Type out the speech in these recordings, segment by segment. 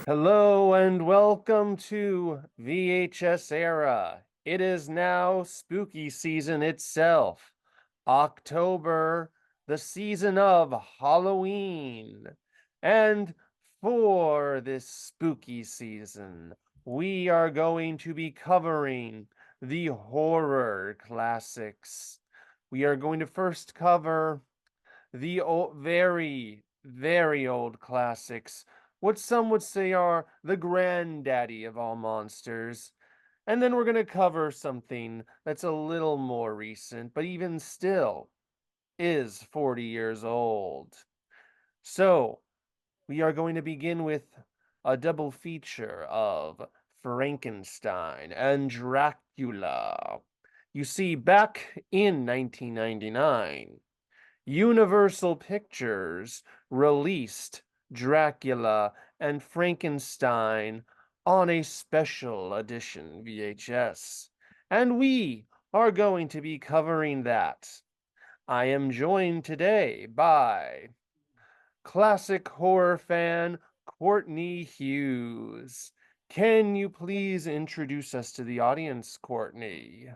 Hello and welcome to VHS Era. It is now spooky season itself. October, the season of Halloween. And for this spooky season, we are going to be covering the horror classics. We are going to first cover the very, very old classics, what some would say are the granddaddy of all monsters. And then we're going to cover something that's a little more recent, but even still is 40 years old. So, we are going to begin with a double feature of Frankenstein and Dracula. You see, back in 1999, Universal Pictures released Dracula and Frankenstein on a special edition VHS. And we are going to be covering that. I am joined today by classic horror fan Courtney Hughes. Can you please introduce us to the audience, Courtney?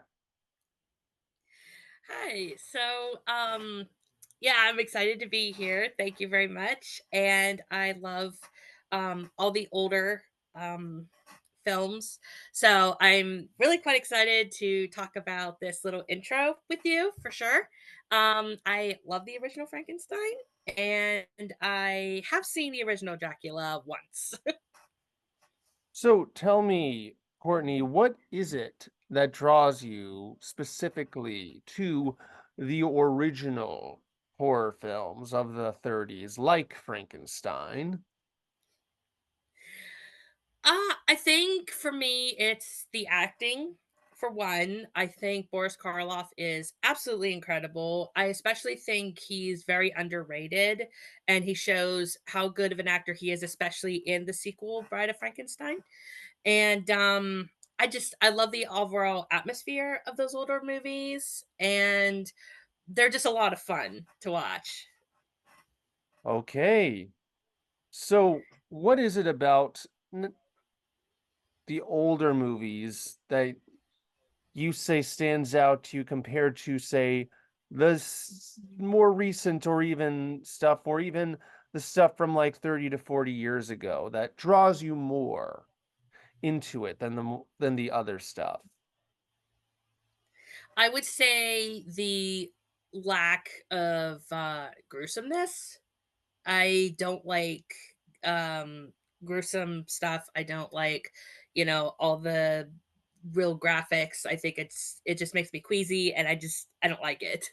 Hi. Yeah, I'm excited to be here. Thank you very much. And I love all the older um films. So I'm really quite excited to talk about this little intro with you for sure. I love the original Frankenstein and I have seen the original Dracula once. So tell me, Courtney, what is it that draws you specifically to the original horror films of the 30s, like Frankenstein? I think for me, it's the acting. For one, I think Boris Karloff is absolutely incredible. I especially think he's very underrated and he shows how good of an actor he is, especially in the sequel, Bride of Frankenstein. And I love the overall atmosphere of those older movies, and they're just a lot of fun to watch. Okay. So what is it about the older movies that you say stands out to you compared to, say, the more recent or even stuff, or even the stuff from like 30 to 40 years ago that draws you more into it than than the other stuff? I would say the lack of gruesomeness. I don't like um gruesome stuff. I don't like, all the real graphics. I think it just makes me queasy and I don't like it.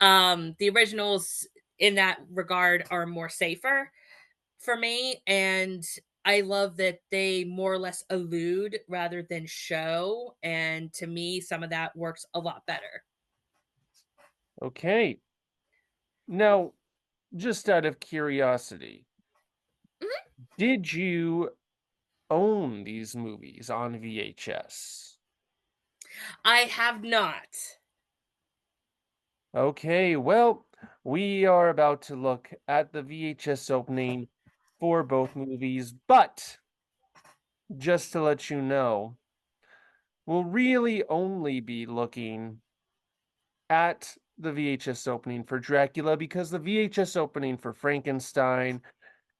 The originals in that regard are more safer for me, and I love that they more or less allude rather than show, and to me some of that works a lot better. Okay. Now, just out of curiosity, Mhm. did you own these movies on VHS? I have not. Okay, well, we are about to look at the VHS opening for both movies, but just to let you know, we'll really only be looking at the VHS opening for Dracula because the VHS opening for Frankenstein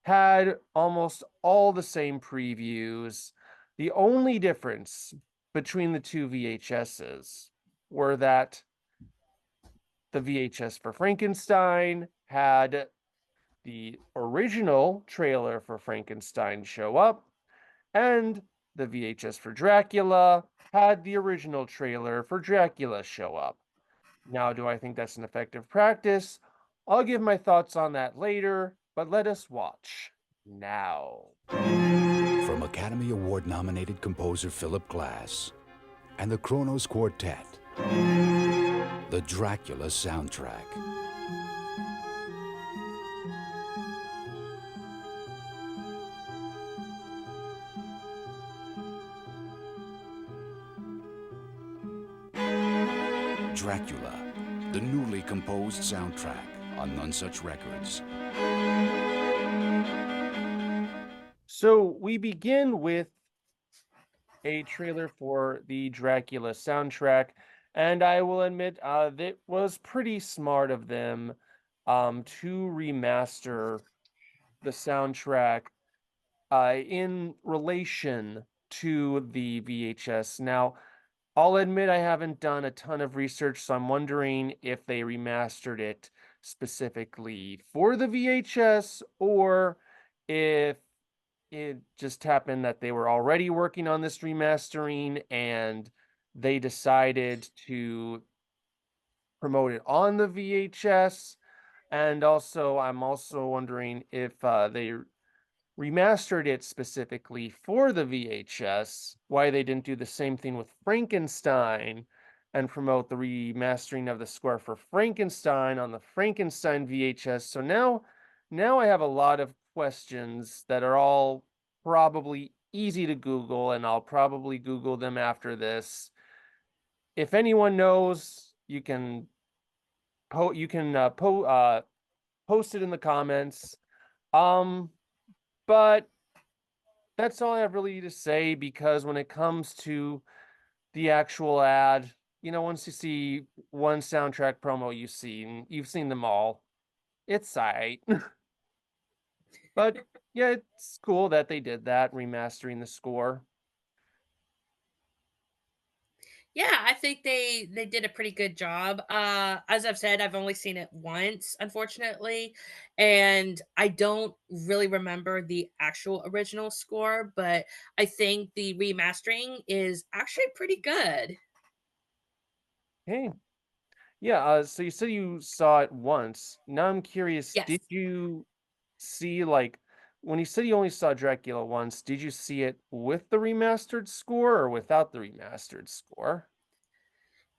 had almost all the same previews. The only difference between the two VHSs were that the VHS for Frankenstein had the original trailer for Frankenstein show up, and the VHS for Dracula had the original trailer for Dracula show up. Now, do I think that's an effective practice? I'll give my thoughts on that later, but let us watch now. From Academy Award nominated composer Philip Glass and the Kronos Quartet, the Dracula soundtrack. Dracula, the newly composed soundtrack on None Such Records. So we begin with a trailer for the Dracula soundtrack, and I will admit that was pretty smart of them to remaster the soundtrack in relation to the VHS. Now, I'll admit I haven't done a ton of research, so I'm wondering if they remastered it specifically for the VHS or if it just happened that they were already working on this remastering and they decided to promote it on the VHS. And also, I'm also wondering if they remastered it specifically for the VHS, why they didn't do the same thing with Frankenstein and promote the remastering of the score for Frankenstein on the Frankenstein VHS. So now I have a lot of questions that are all probably easy to Google, and I'll probably Google them after this. If anyone knows, you can post it in the comments. But that's all I have really to say, because when it comes to the actual ad, once you see one soundtrack promo you've seen them all. It's aight. But yeah, it's cool that they did that, remastering the score. Yeah, I think they did a pretty good job. As I've said, I've only seen it once, unfortunately, and I don't really remember the actual original score, but I think the remastering is actually pretty good. Hey, yeah, so you said you saw it once. Now I'm curious, Yes. did you see, like, when you said you only saw Dracula once, did you see it with the remastered score or without the remastered score?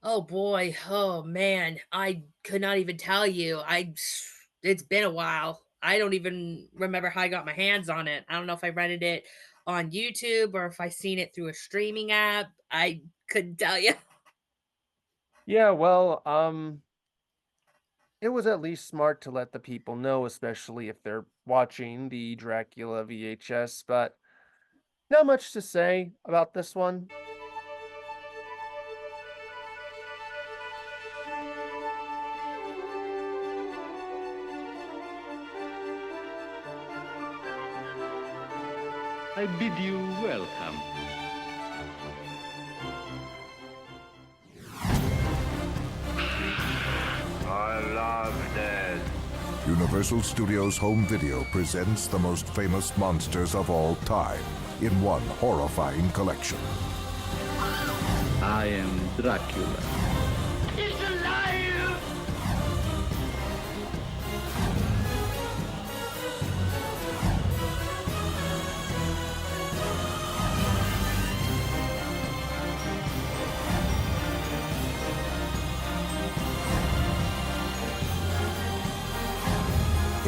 Oh boy. Oh man. I could not even tell you. It's been a while. I don't even remember how I got my hands on it. I don't know if I rented it on YouTube or if I seen it through a streaming app. I couldn't tell you. Yeah, well, it was at least smart to let the people know, especially if they're watching the Dracula VHS, but not much to say about this one. I bid you welcome. I love death. Universal Studios Home Video presents the most famous monsters of all time in one horrifying collection. I am Dracula. It's alive!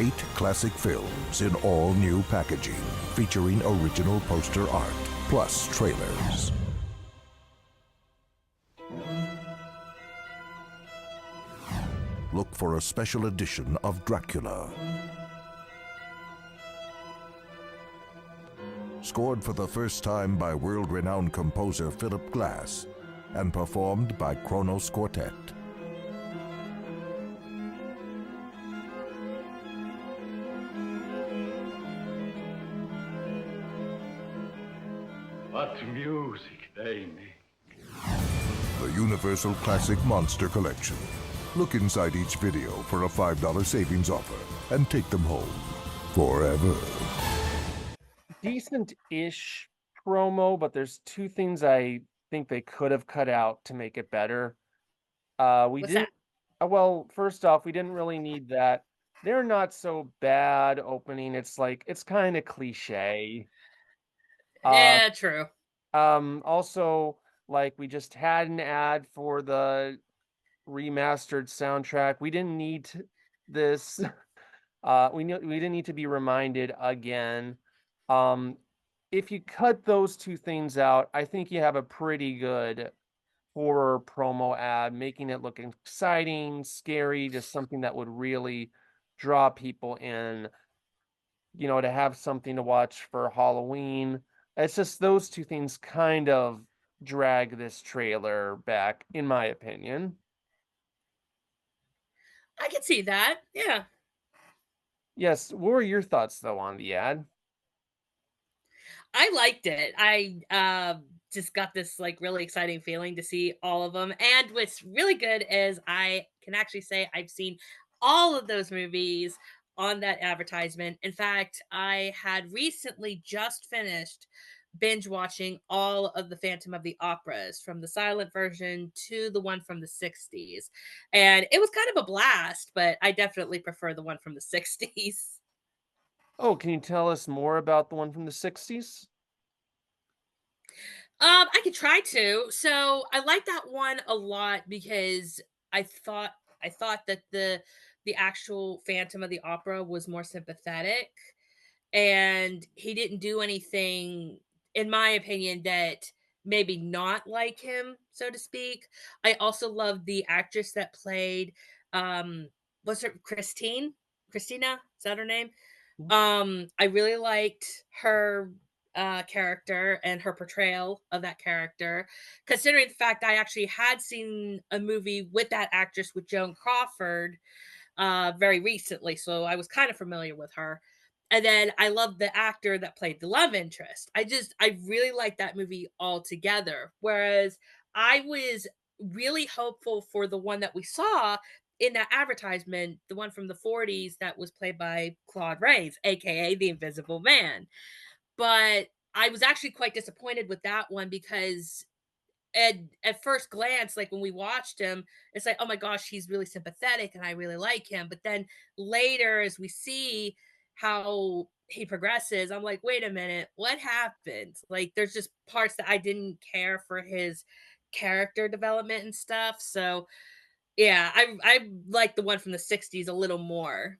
8 classic films in all new packaging, featuring original poster art, plus trailers. Look for a special edition of Dracula. Scored for the first time by world-renowned composer Philip Glass and performed by Kronos Quartet. What music they make. The Universal Classic Monster Collection. Look inside each video for a $5 savings offer and take them home forever. Decent-ish promo, but there's two things I think they could have cut out to make it better. We What's didn't. that? Well, first off, we didn't really need that. They're not so bad opening. It's kind of cliche. Uh, Yeah, true. Also, like, we just had an ad for the remastered soundtrack. We didn't need this. We didn't need to be reminded again. Um, if you cut those two things out, I think you have a pretty good horror promo ad, making it look exciting, scary, just something that would really draw people in. to have something to watch for Halloween. It's just those two things kind of drag this trailer back, in my opinion. I can see that. Yeah. Yes, what were your thoughts though on the ad? I liked it. I just got this like really exciting feeling to see all of them. And what's really good is I can actually say I've seen all of those movies on that advertisement. In fact, I had recently just finished binge watching all of the Phantom of the Operas from the silent version to the one from the 60s. And it was kind of a blast, but I definitely prefer the one from the 60s. Oh, can you tell us more about the one from the 60s? I could try to. So I like that one a lot because I thought I thought that the actual Phantom of the Opera was more sympathetic, and he didn't do anything, in my opinion, that maybe not like him, so to speak. I also loved the actress that played was it Christina? Is that her name? I really liked her character and her portrayal of that character, considering the fact I actually had seen a movie with that actress with Joan Crawford very recently, so I was kind of familiar with her. And then I love the actor that played the love interest. I really like that movie altogether. Whereas I was really hopeful for the one that we saw in that advertisement, the one from the 40s that was played by Claude Rains, aka the Invisible Man. But I was actually quite disappointed with that one because at first glance, like when we watched him, it's like, oh my gosh, he's really sympathetic and I really like him. But then later, as we see how he progresses, I'm like, wait a minute, what happened? Like, there's just parts that I didn't care for his character development and stuff. So yeah, I like the one from the 60s a little more.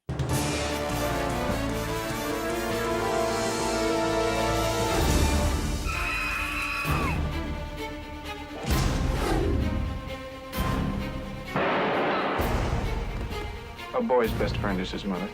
A boy's best friend is his mother.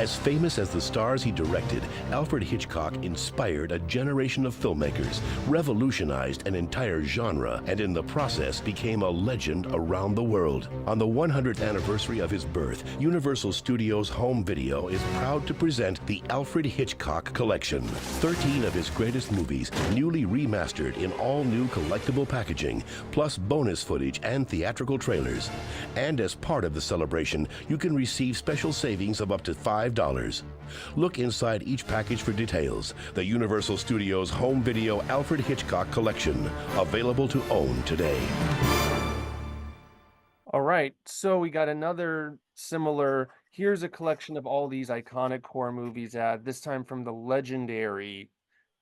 As famous as the stars he directed, Alfred Hitchcock inspired a generation of filmmakers, revolutionized an entire genre, and in the process became a legend around the world. On the 100th anniversary of his birth, Universal Studios Home Video is proud to present the Alfred Hitchcock Collection. 13 of his greatest movies, newly remastered in all new collectible packaging, plus bonus footage and theatrical trailers. And as part of the celebration, you can receive special savings of up to $5. Look inside each package for details. The Universal Studios Home Video Alfred Hitchcock Collection, available to own today. All right, so we got another similar, here's a collection of all these iconic horror movies ad, this time from the legendary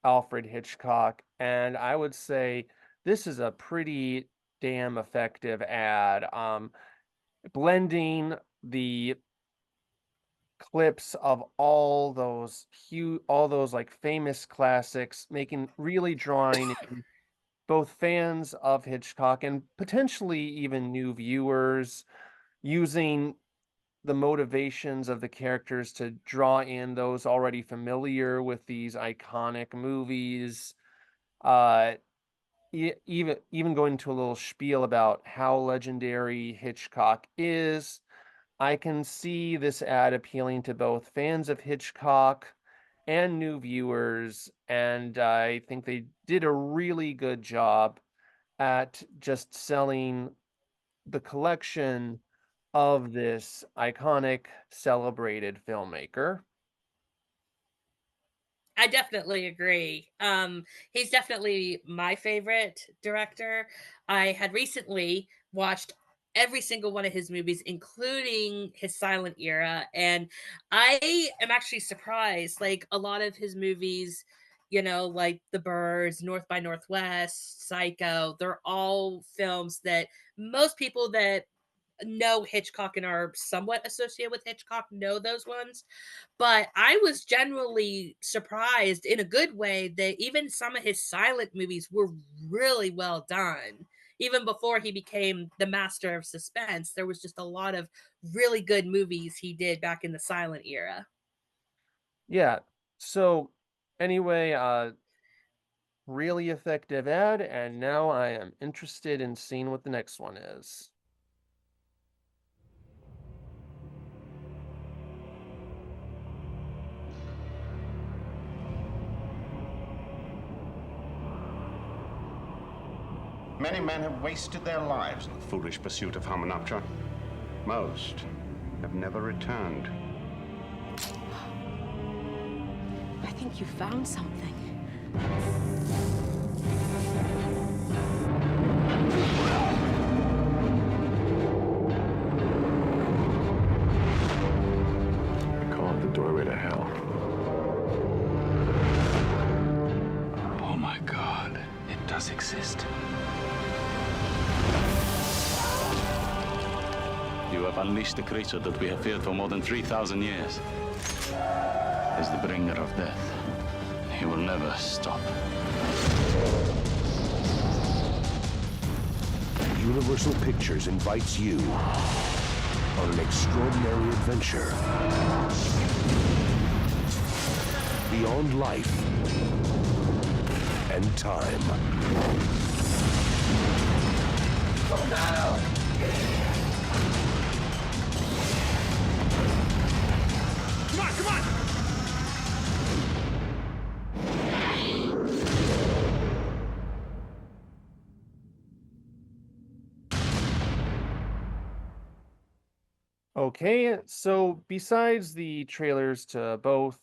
Alfred Hitchcock. And I would say this is a pretty damn effective ad. Blending the clips of all those like famous classics, making really drawing in both fans of Hitchcock and potentially even new viewers, using the motivations of the characters to draw in those already familiar with these iconic movies. Uh, even going into a little spiel about how legendary Hitchcock is. I can see this ad appealing to both fans of Hitchcock and new viewers, and I think they did a really good job at just selling the collection of this iconic, celebrated filmmaker. I definitely agree. He's definitely my favorite director. I had recently watched every single one of his movies, including his silent era, and I am actually surprised. Like a lot of his movies, like The Birds, North by Northwest, Psycho. They're all films that most people that know Hitchcock and are somewhat associated with Hitchcock know those ones. But I was generally surprised in a good way that even some of his silent movies were really well done. Even before he became the master of suspense, there was just a lot of really good movies he did back in the silent era. Yeah. So anyway, really effective ad, and now I am interested in seeing what the next one is. Many men have wasted their lives in the foolish pursuit of Harmonoptera. Most have never returned. I think you found something. I call it the doorway to hell. Oh my God, it does exist. You have unleashed the creature that we have feared for more than 3,000 years. Is the bringer of death. He will never stop. Universal Pictures invites you on an extraordinary adventure beyond life and time. Oh, no! Come on, come on! Okay, so besides the trailers to both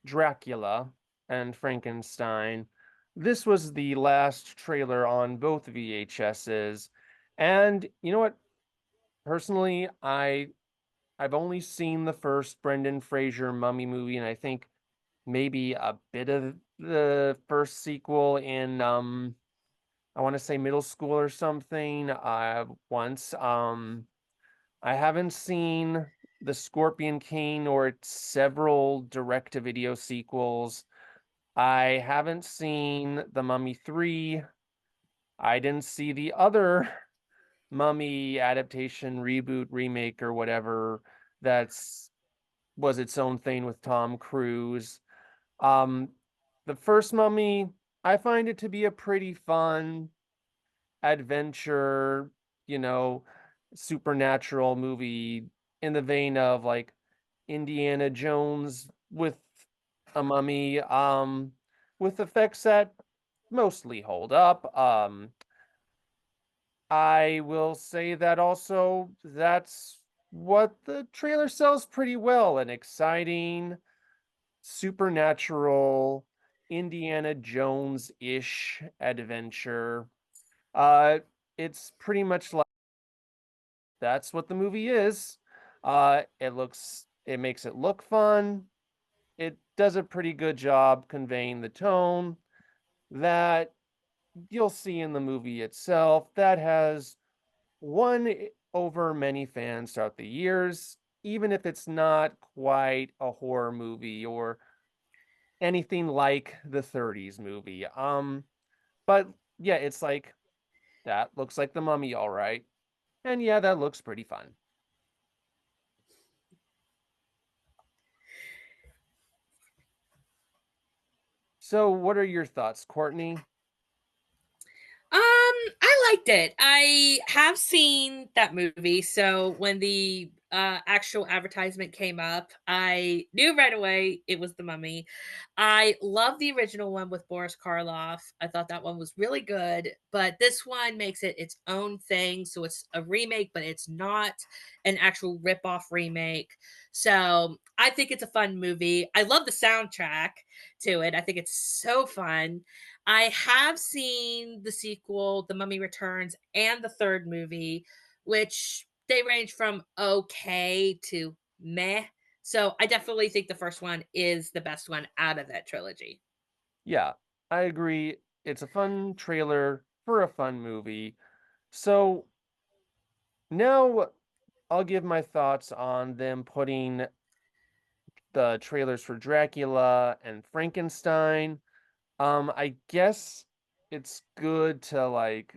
Dracula and Frankenstein, this was the last trailer on both VHSs. And you know what? Personally, I've only seen the first Brendan Fraser Mummy movie, and I think maybe a bit of the first sequel in I want to say middle school or something. Once I haven't seen The Scorpion King or its several direct-to-video sequels. I haven't seen The Mummy 3. I didn't see the other Mummy adaptation, reboot, remake, or whatever that's was its own thing with Tom Cruise. Um, the first Mummy, I find it to be a pretty fun adventure, you know, supernatural movie in the vein of like Indiana Jones with a mummy, with effects that mostly hold up. I will say that also that's what the trailer sells pretty well, an exciting, supernatural, Indiana Jones-ish adventure. Uh, it's pretty much like that's what the movie is. It makes it look fun. It does a pretty good job conveying the tone that you'll see in the movie itself that has won over many fans throughout the years, even if it's not quite a horror movie or anything like the 30s movie. But yeah, it's like that looks like the Mummy, all right. And yeah, that looks pretty fun. So, what are your thoughts, Courtney? I liked it. I have seen that movie, so when the actual advertisement came up, I knew right away it was The Mummy. I love the original one with Boris Karloff. I thought that one was really good, but this one makes it its own thing. So it's a remake, but it's not an actual rip-off remake. So I think it's a fun movie. I love the soundtrack to it. I think it's so fun. I have seen the sequel, The Mummy Returns, and the third movie, which they range from okay to meh. So I definitely think the first one is the best one out of that trilogy. Yeah, I agree. It's a fun trailer for a fun movie. So now I'll give my thoughts on them putting the trailers for Dracula and Frankenstein. I guess it's good to like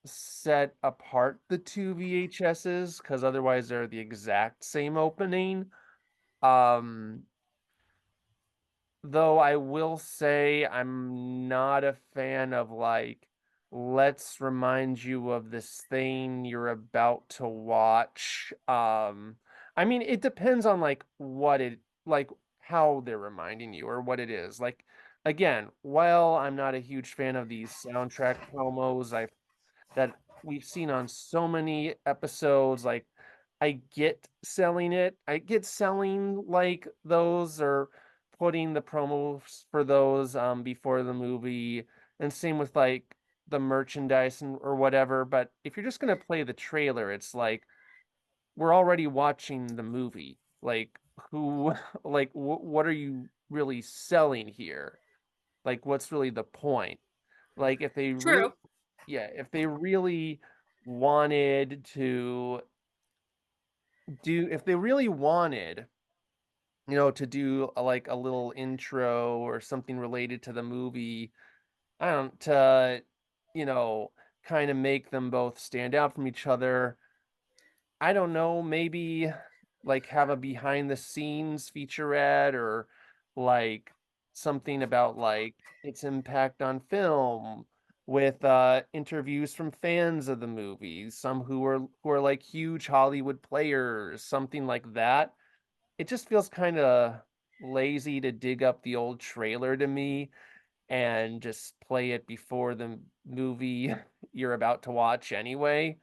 set apart the two VHSs because otherwise they're the exact same opening. Um, Though I will say I'm not a fan of like, let's remind you of this thing you're about to watch. I mean, it depends on like what it like how they're reminding you or what it is. Like again, while I'm not a huge fan of these soundtrack promos, that we've seen on so many episodes. Like, I get selling it. I get selling like those or putting the promos for those before the movie, and same with like the merchandise or whatever. But if you're just gonna play the trailer, it's like we're already watching the movie. Like, who, like, what are you really selling here? Like, what's really the point? Like, if they really, True. yeah, if they really wanted to if they really wanted, to do like a little intro or something related to the movie, I don't, to, you know, kind of make them both stand out from each other. I don't know, maybe like have a behind the scenes featurette or like something about like its impact on film with interviews from fans of the movie, some who are like huge Hollywood players, something like that. It just feels kind of lazy to dig up the old trailer to me and just play it before the movie you're about to watch anyway.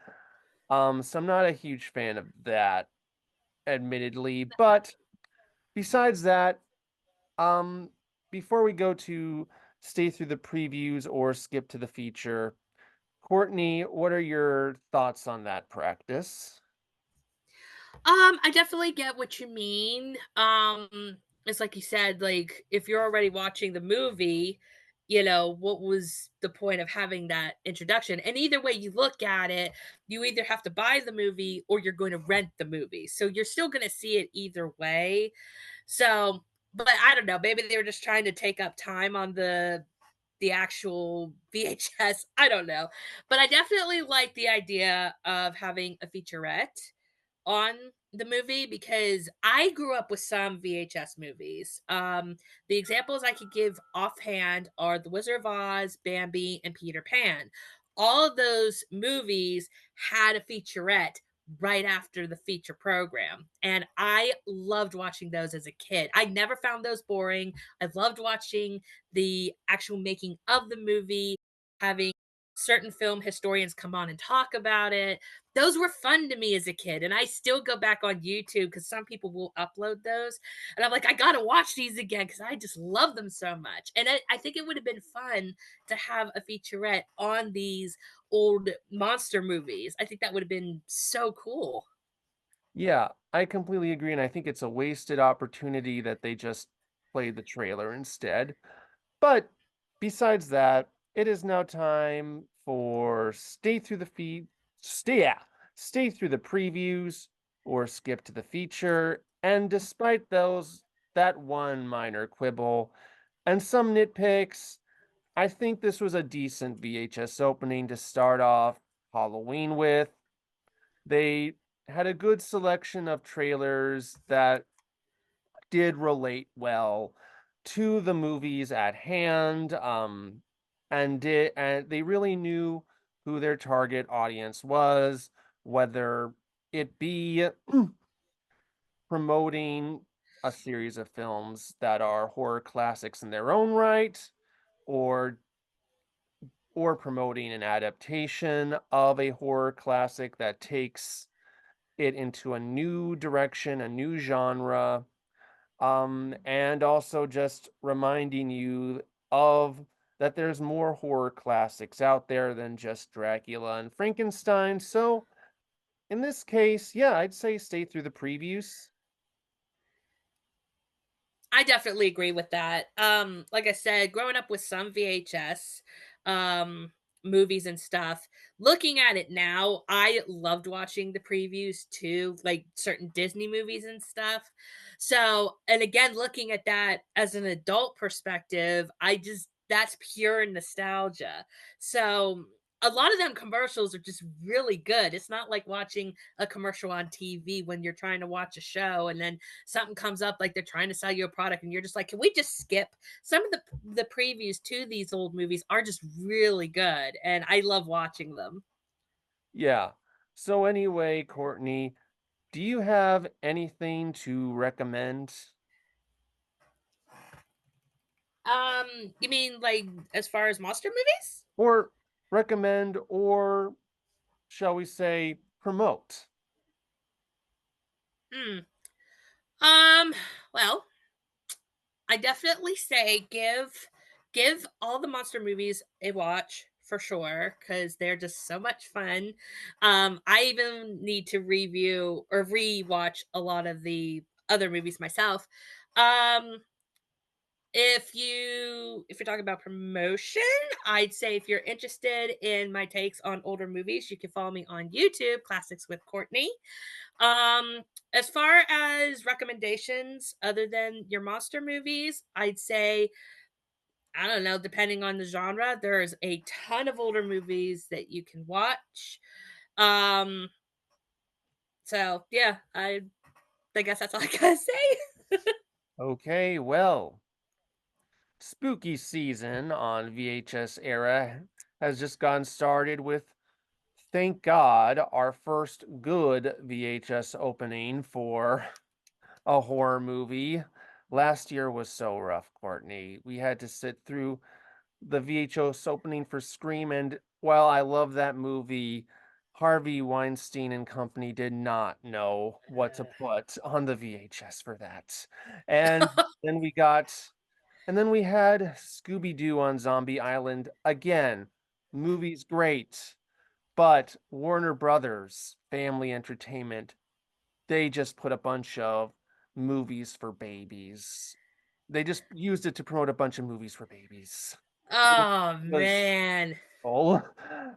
So I'm not a huge fan of that, admittedly. But besides that, um, before we go to stay through the previews or skip to the feature, Courtney, what are your thoughts on that practice? I definitely get what you mean. It's like you said, like if you're already watching the movie, what was the point of having that introduction? And either way you look at it, you either have to buy the movie or you're going to rent the movie. So you're still going to see it either way. So, but I don't know, maybe they were just trying to take up time on the actual VHS. I don't know. But I definitely like the idea of having a featurette on the movie because I grew up with some VHS movies. The examples I could give offhand are The Wizard of Oz, Bambi, and Peter Pan. All of those movies had a featurette right after the feature program. And I loved watching those as a kid. I never found those boring. I loved watching the actual making of the movie, having certain film historians come on and talk about it. Those were fun to me as a kid, and I still go back on YouTube because some people will upload those, and I'm like, I gotta watch these again because I just love them so much. And I think it would have been fun to have a featurette on these old monster movies. I think that would have been so cool. Yeah, I completely agree, and I think it's a wasted opportunity that they just played the trailer instead. But besides that, it is now time for stay through the previews or skip to the feature. And despite that one minor quibble and some nitpicks, I think this was a decent VHS opening to start off Halloween with. They had a good selection of trailers that did relate well to the movies at hand, and they really knew who their target audience was, whether it be promoting a series of films that are horror classics in their own right, or promoting an adaptation of a horror classic that takes it into a new direction, a new genre, and also just reminding you of that there's more horror classics out there than just Dracula and Frankenstein. So in this case, yeah, I'd say stay through the previews. I definitely agree with that. Like I said, growing up with some VHS um movies and stuff, looking at it now, I loved watching the previews too, like certain Disney movies and stuff. So, and again, looking at that as an adult perspective, I just that's pure nostalgia. So, a lot of them commercials are just really good. It's not like watching a commercial on TV when you're trying to watch a show and then something comes up like they're trying to sell you a product and you're just like, can we just skip? Some of the previews to these old movies are just really good and I love watching them. Yeah. So anyway, Courtney, do you have anything to recommend? You mean like as far as monster movies? Or recommend, or shall we say promote? Hmm. Um, well, I definitely say give all the monster movies a watch for sure because they're just so much fun. I even need to review or rewatch a lot of the other movies myself. Um, if you're talking about promotion, I'd say if you're interested in my takes on older movies, you can follow me on YouTube, Classics with Courtney. As far as recommendations other than your monster movies, I'd say I don't know, depending on the genre, there's a ton of older movies that you can watch. Um, so yeah, I guess that's all I gotta say. Okay, well, spooky season on VHS Era has just gotten started with, thank God, our first good VHS opening for a horror movie. Last year was so rough, Courtney. We had to sit through the VHS opening for Scream, and while I love that movie, Harvey Weinstein and company did not know what to put on the VHS for that. And then we got, and then we had Scooby Doo on Zombie Island again. Movie's great, but Warner Brothers Family Entertainment, they just put a bunch of movies for babies. They just used it to promote a bunch of movies for babies. It Oh was man. full.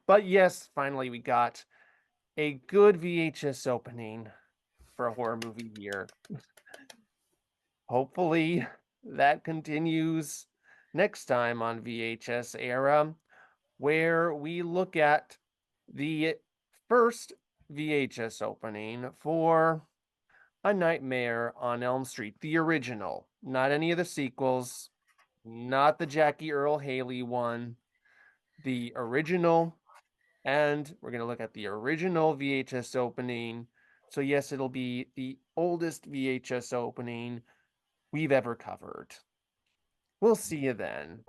But yes, finally we got a good VHS opening for a horror movie year. Hopefully that continues next time on VHS Era, where we look at the first VHS opening for A Nightmare on Elm Street, the original, not any of the sequels, not the Jackie Earl Haley one, the original. And we're going to look at the original VHS opening. So, yes, it'll be the oldest VHS opening we've ever covered. We'll see you then.